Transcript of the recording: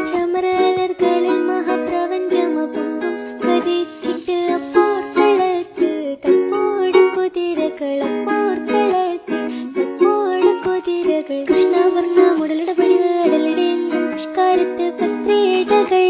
ചമരലർകളിൽ മഹാപ്രപഞ്ചമപൊങ്ങും പതിച്ചിട്ട് അപ്പോർക്കളത്ത് തപ്പോട് കുതിരകൾ കൃഷ്ണവർണ്ണ മുടലിട പടിവ് അടലിടെങ്കും പുഷ്കാരത്ത് പത്രേടകൾ